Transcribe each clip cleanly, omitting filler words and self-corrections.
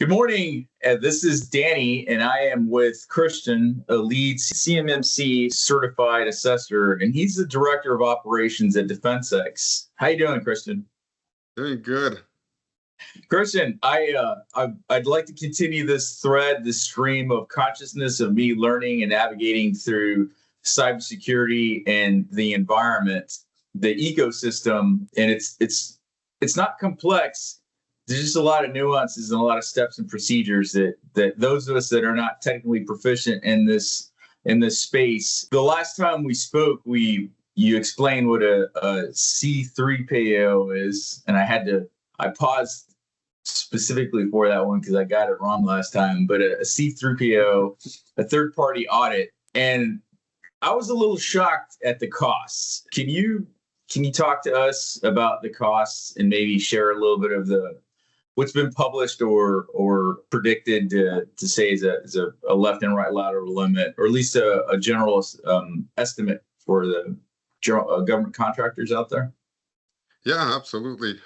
Good morning. This is Danny, and I am with Cristian, a Lead CMMC Certified Assessor, and he's the Director of Operations at DefenseX. How you doing, Cristian? Doing good. Cristian, I'd like to continue this thread, this stream of consciousness of me learning and navigating through cybersecurity and the environment, the ecosystem, and it's not complex. There's just a lot of nuances and a lot of steps and procedures that those of us that are not technically proficient in this space. The last time we spoke, you explained what a C3PAO is, and I paused specifically for that one because I got it wrong last time. But a C3PAO, a third-party audit, and I was a little shocked at the costs. Can you talk to us about the costs and maybe share a little bit of what's been published or predicted to say is a left and right lateral limit, or at least a general estimate for the government contractors out there? Yeah, absolutely.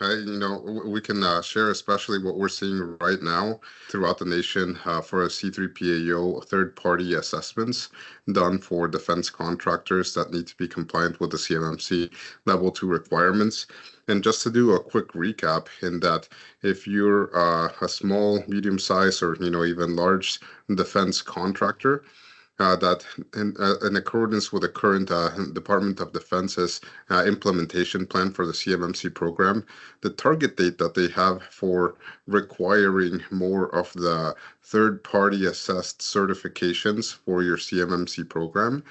We can share especially what we're seeing right now throughout the nation for a C3PAO third-party assessments done for defense contractors that need to be compliant with the CMMC Level 2 requirements. And just to do a quick recap, in that if you're a small, medium-sized, or even large defense contractor, that in accordance with the current Department of Defense's implementation plan for the CMMC program, the target date that they have for requiring more of the third-party assessed certifications for your CMMC program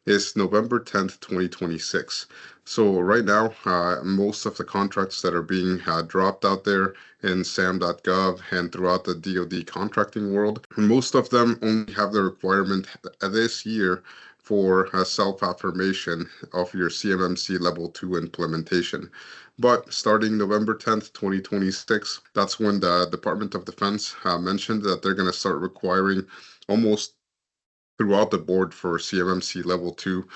is November 10th, 2026. So right now, most of the contracts that are being dropped out there in SAM.gov and throughout the DoD contracting world, most of them only have the requirement this year for a self-affirmation of your CMMC Level 2 implementation. But starting November 10th, 2026, that's when the Department of Defense mentioned that they're going to start requiring almost throughout the board for CMMC Level 2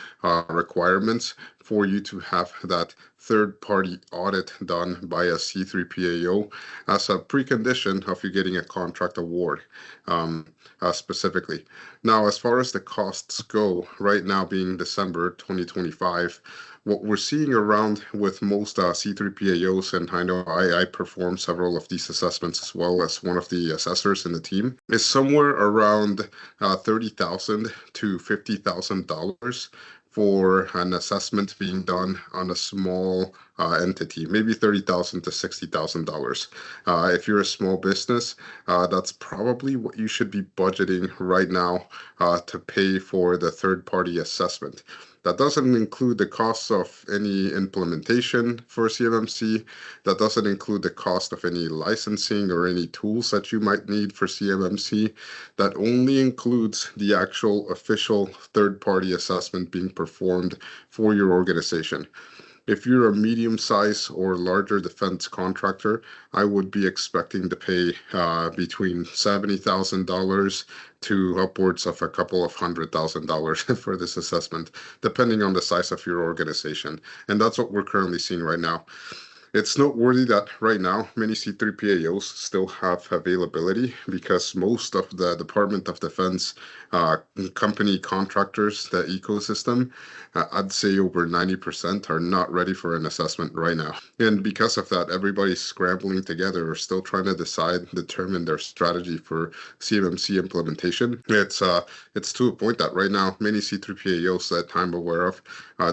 requirements for you to have that third-party audit done by a C3PAO as a precondition of you getting a contract award specifically. Now, as far as the costs go, right now being December 2025, what we're seeing around with most C3PAOs, and I know I perform several of these assessments as well as one of the assessors in the team, is somewhere around $30,000 to $50,000 for an assessment being done on a small entity, maybe $30,000 to $60,000. If you're a small business, that's probably what you should be budgeting right now to pay for the third-party assessment. That doesn't include the costs of any implementation for CMMC. That doesn't include the cost of any licensing or any tools that you might need for CMMC. That only includes the actual official third-party assessment being performed for your organization. If you're a medium-sized or larger defense contractor, I would be expecting to pay between $70,000 to upwards of a couple of $100,000 for this assessment, depending on the size of your organization. And that's what we're currently seeing right now. It's noteworthy that right now, many C3PAOs still have availability because most of the Department of Defense company contractors, the ecosystem, I'd say over 90% are not ready for an assessment right now. And because of that, everybody's scrambling together or still trying to determine their strategy for CMMC implementation. It's to a point that right now, many C3PAOs that I'm aware of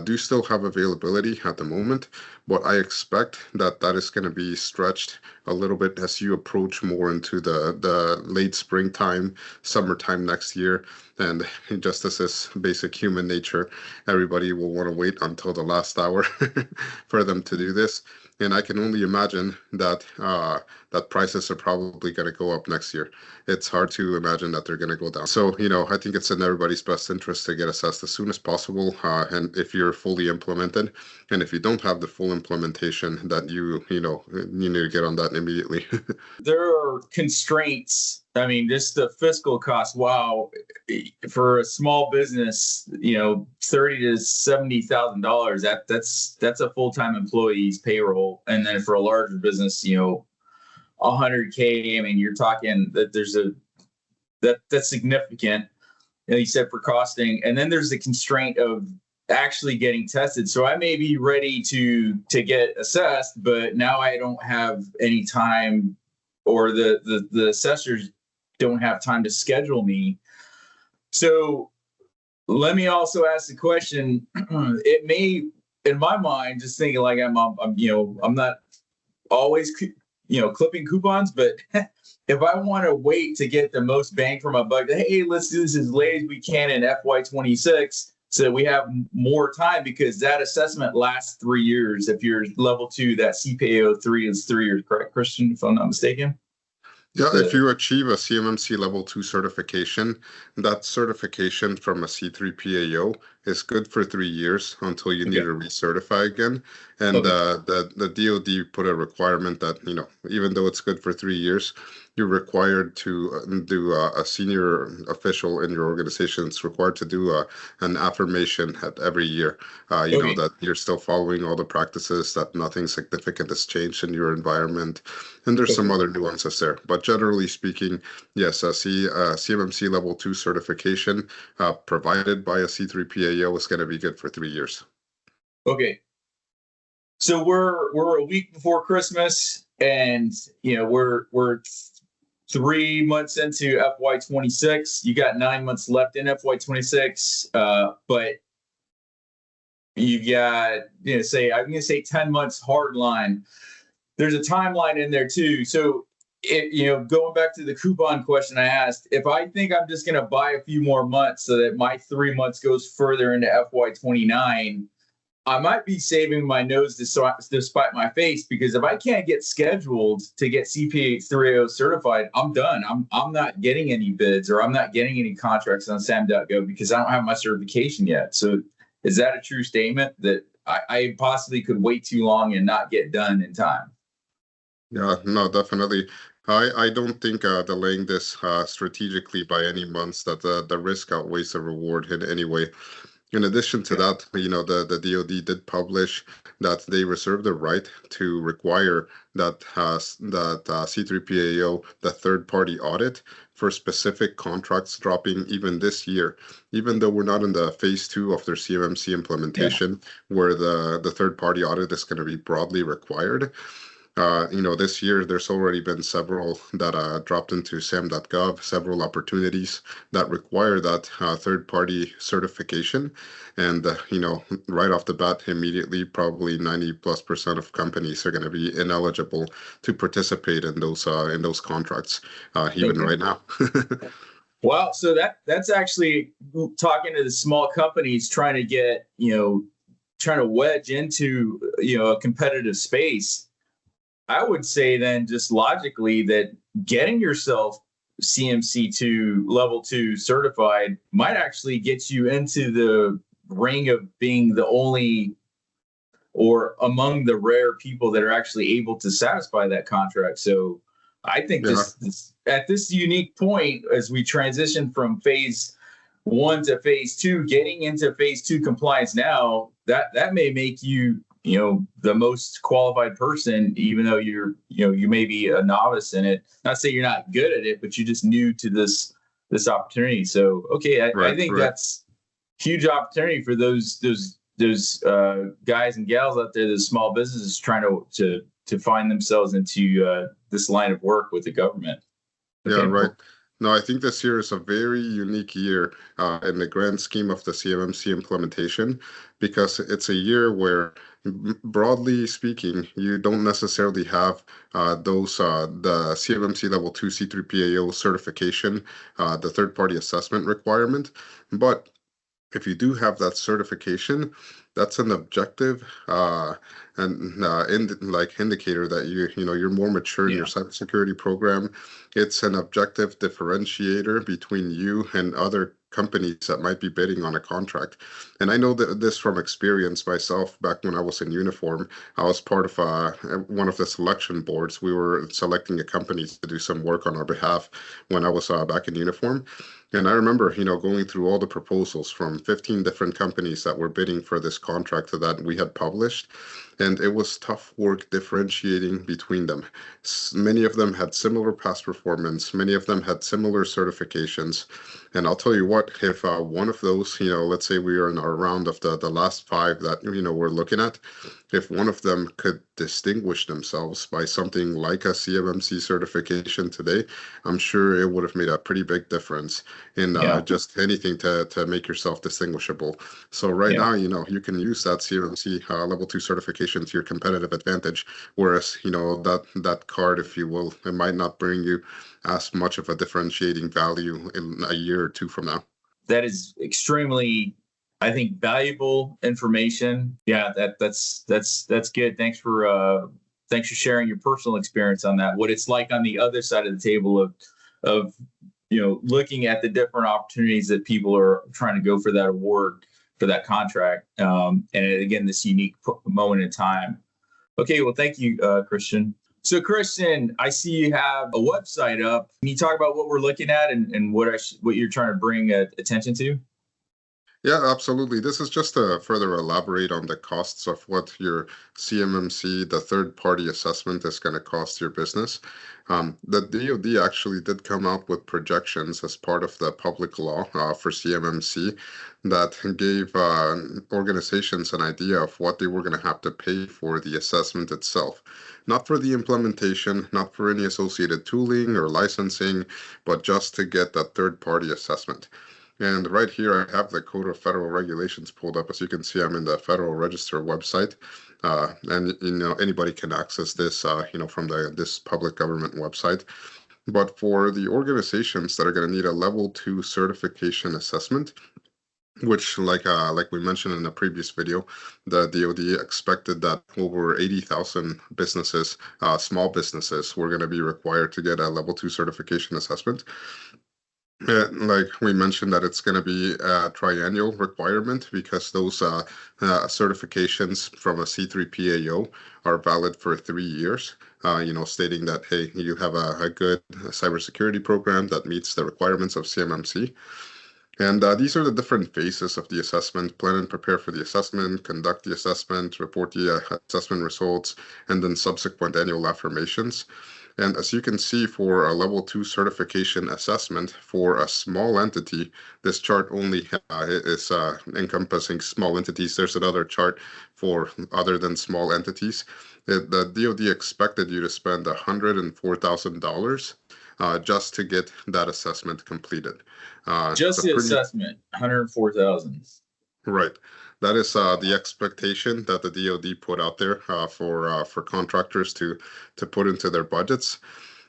do still have availability at the moment, but I expect that is going to be stretched a little bit as you approach more into the late springtime, summertime next year. And just as is basic human nature, everybody will want to wait until the last hour for them to do this. And I can only imagine that that prices are probably going to go up next year. It's hard to imagine that they're going to go down. So, I think it's in everybody's best interest to get assessed as soon as possible. And if you're fully implemented, and if you don't have the full implementation, that you need to get on that immediately. There are constraints. I mean, just the fiscal cost. Wow, for a small business, $30,000 to $70,000. That's a full-time employee's payroll, and then for a larger business, 100K. I mean, you're talking that that's significant. And he said for costing, and then there's the constraint of actually getting tested. So I may be ready to get assessed, but now I don't have any time, or the assessors don't have time to schedule me. So let me also ask the question. It may, in my mind, just thinking like I'm not always clipping coupons, but if I want to wait to get the most bang for my buck, hey, let's do this as late as we can in FY26 so that we have more time, because that assessment lasts 3 years. If you're level 2, that CPAO 3 is 3 years, correct, Cristian, if I'm not mistaken? Yeah, if you achieve a CMMC Level 2 certification, that certification from a C3 PAO is good for 3 years until you need to recertify again. And the DoD put a requirement that, even though it's good for 3 years, you're required to do a senior official in your organization is required to do an affirmation at every year, know that you're still following all the practices, that nothing significant has changed in your environment. And there's some other nuances there. But generally speaking, yes, CMMC Level 2 certification provided by a C3 PAO is going to be good for 3 years. Okay. So we're a week before Christmas, and we're 3 months into FY26. You got 9 months left in FY26, but you've got I'm gonna say 10 months hard line. There's a timeline in there too. So going back to the coupon question I asked, if I think I'm just gonna buy a few more months so that my 3 months goes further into FY29, I might be saving my nose despite my face, because if I can't get scheduled to get CPA 3AO certified, I'm done. I'm not getting any bids, or I'm not getting any contracts on SAM.gov because I don't have my certification yet. So is that a true statement that I possibly could wait too long and not get done in time? Yeah, no, definitely. I don't think delaying this strategically by any months, that the risk outweighs the reward in any way. In addition to that, the DoD did publish that they reserve the right to require that C3PAO, the third-party audit for specific contracts dropping even this year, even though we're not in the phase 2 of their CMMC implementation, where the third-party audit is going to be broadly required. This year, there's already been several that dropped into SAM.gov, several opportunities that require that third-party certification. And, right off the bat, immediately, probably 90+% of companies are going to be ineligible to participate in those contracts, even right now. Wow. So that's actually talking to the small companies trying to get, trying to wedge into, a competitive space. I would say then, just logically, that getting yourself CMC2 level 2 certified might actually get you into the ring of being the only, or among the rare people that are actually able to satisfy that contract. So I think this at this unique point, as we transition from phase 1 to phase 2, getting into phase 2 compliance now, that may make you the most qualified person, even though you may be a novice in it. Not say you're not good at it, but you're just new to this opportunity. So, I think that's huge opportunity for those guys and gals out there, the small businesses trying to find themselves into this line of work with the government. Yeah, right. No, I think this year is a very unique year in the grand scheme of the CMMC implementation, because it's a year where, broadly speaking, you don't necessarily have the CMMC Level 2 C3PAO certification, the third-party assessment requirement. But if you do have that certification, that's an objective indicator that you're more mature in your cybersecurity program. It's an objective differentiator between you and other companies that might be bidding on a contract. And I know this from experience myself. Back when I was in uniform, I was part of one of the selection boards. We were selecting a company to do some work on our behalf when I was back in uniform. And I remember, going through all the proposals from 15 different companies that were bidding for this contract that we had published, and it was tough work differentiating between them. Many of them had similar past performance, many of them had similar certifications. And I'll tell you what, if one of those, let's say we are in our round of the last 5 that, we're looking at, if one of them could distinguish themselves by something like a CMMC certification today, I'm sure it would have made a pretty big difference in just anything to make yourself distinguishable. So right now, you can use that CMMC level 2 certification to your competitive advantage, whereas, that card, if you will, it might not bring you as much of a differentiating value in a year or 2 from now. That is extremely, I think, valuable information. Yeah, that's good. Thanks for sharing your personal experience on that. What it's like on the other side of the table of looking at the different opportunities that people are trying to go for that award, for that contract, and again, this unique moment in time. Okay, well, thank you, Cristian. So, Cristian, I see you have a website up. Can you talk about what we're looking at and what you're trying to bring attention to? Yeah, absolutely. This is just to further elaborate on the costs of what your CMMC, the third-party assessment, is going to cost your business. The DoD actually did come out with projections as part of the public law for CMMC that gave organizations an idea of what they were going to have to pay for the assessment itself. Not for the implementation, not for any associated tooling or licensing, but just to get that third-party assessment. And right here, I have the Code of Federal Regulations pulled up. As you can see, I'm in the Federal Register website, and anybody can access this, from this public government website. But for the organizations that are going to need a level 2 certification assessment, which, like we mentioned in the previous video, the DoD expected that over 80,000 businesses, small businesses, were going to be required to get a level 2 certification assessment. Like we mentioned, that it's going to be a triennial requirement because those certifications from a C3PAO are valid for 3 years, stating that, hey, you have a good cybersecurity program that meets the requirements of CMMC. And these are the different phases of the assessment: plan and prepare for the assessment, conduct the assessment, report the assessment results, and then subsequent annual affirmations. And as you can see, for a level 2 certification assessment for a small entity, this chart only is encompassing small entities. There's another chart for other than small entities. The DoD expected you to spend $104,000 just to get that assessment completed. Just the assessment, $104,000. Right. That is the expectation that the DoD put out there for contractors to put into their budgets.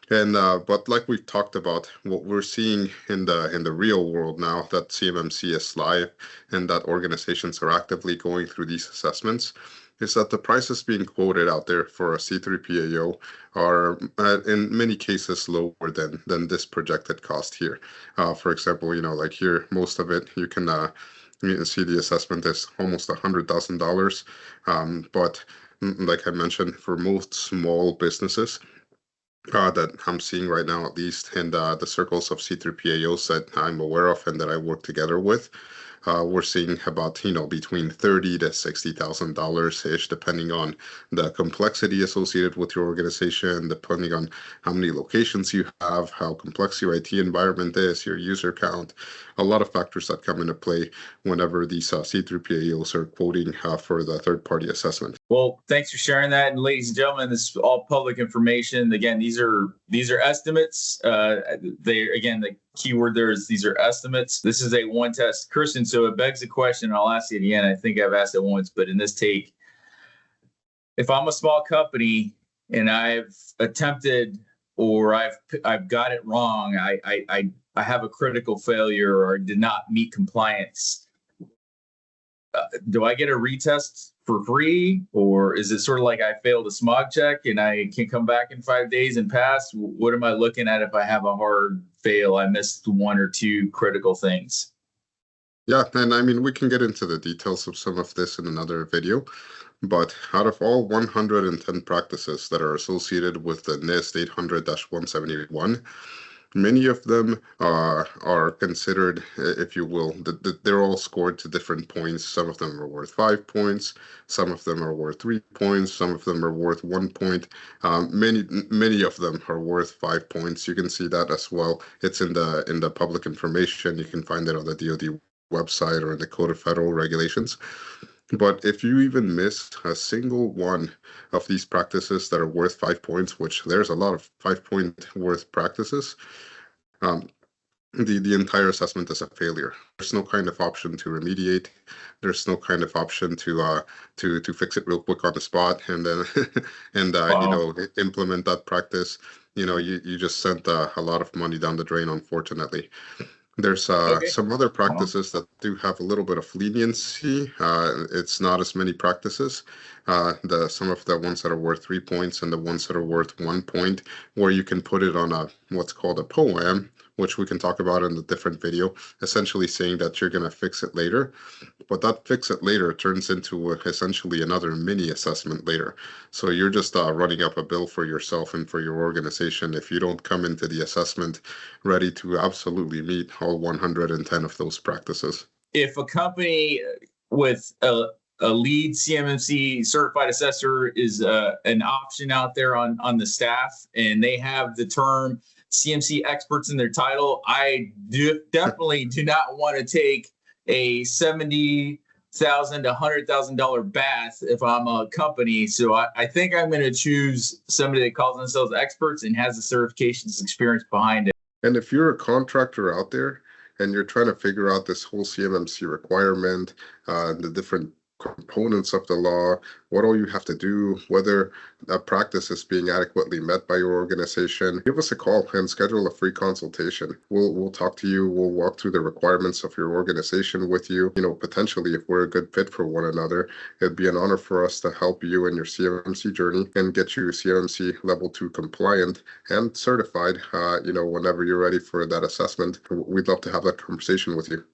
And but like we've talked about, what we're seeing in the real world now that CMMC is live and that organizations are actively going through these assessments, is that the prices being quoted out there for a C3PAO are in many cases lower than this projected cost here. For example, like here, most of it you can see the assessment is almost $100,000. But like I mentioned, for most small businesses that I'm seeing right now, at least in the circles of C3PAOs that I'm aware of and that I work together with, we're seeing about between $30,000 to $60,000 ish, depending on the complexity associated with your organization, depending on how many locations you have, how complex your IT environment is, your user count, a lot of factors that come into play whenever these C3PAOs are quoting for the third-party assessment. Well, thanks for sharing that, and ladies and gentlemen, this is all public information. Again, these are estimates. The keyword there is these are estimates. This is a one test, Cristian. So it begs the question, and I'll ask it again. I think I've asked it once, but in this take, if I'm a small company and I've attempted or I've got it wrong, I have a critical failure or did not meet compliance, do I get a retest for free, or is it sort of like I failed a smog check and I can come back in 5 days and pass? What am I looking at if I have a hard fail? I missed 1 or 2 critical things. Yeah, and I mean, we can get into the details of some of this in another video, but out of all 110 practices that are associated with the NIST 800-171, Many of them are considered, if you will, they're all scored to different points. Some of them are worth 5 points. Some of them are worth 3 points. Some of them are worth 1 point. Many of them are worth 5 points. You can see that as well. It's in the public information. You can find it on the DoD website or in the Code of Federal Regulations. But if you even miss a single one of these practices that are worth 5 points, which there's a lot of 5-point worth practices, the entire assessment is a failure. There's no kind of option to remediate. There's no kind of option to fix it real quick on the spot and then Wow. implement that practice. You just sent a lot of money down the drain, unfortunately. There's Okay. some other Wow. practices that do have a little bit of leniency. It's not as many practices. Some of the ones that are worth 3 points and the ones that are worth 1 point, where you can put it on what's called a POAM, which we can talk about in a different video, essentially saying that you're going to fix it later. But that fix it later turns into essentially another mini assessment later. So you're just running up a bill for yourself and for your organization if you don't come into the assessment ready to absolutely meet all 110 of those practices. If a company with a lead CMMC certified assessor is an option out there on the staff, and they have the term CMC experts in their title, I definitely do not want to take a $70,000 to $100,000 bath if I'm a company. So I think I'm going to choose somebody that calls themselves experts and has the certifications experience behind it. And if you're a contractor out there and you're trying to figure out this whole CMMC requirement, the different components of the law, what all you have to do, whether a practice is being adequately met by your organization, give us a call and schedule a free consultation. We'll talk to you. We'll walk through the requirements of your organization with you. Potentially, if we're a good fit for one another, it'd be an honor for us to help you in your CMMC journey and get you CMMC level 2 compliant and certified. Whenever you're ready for that assessment, we'd love to have that conversation with you.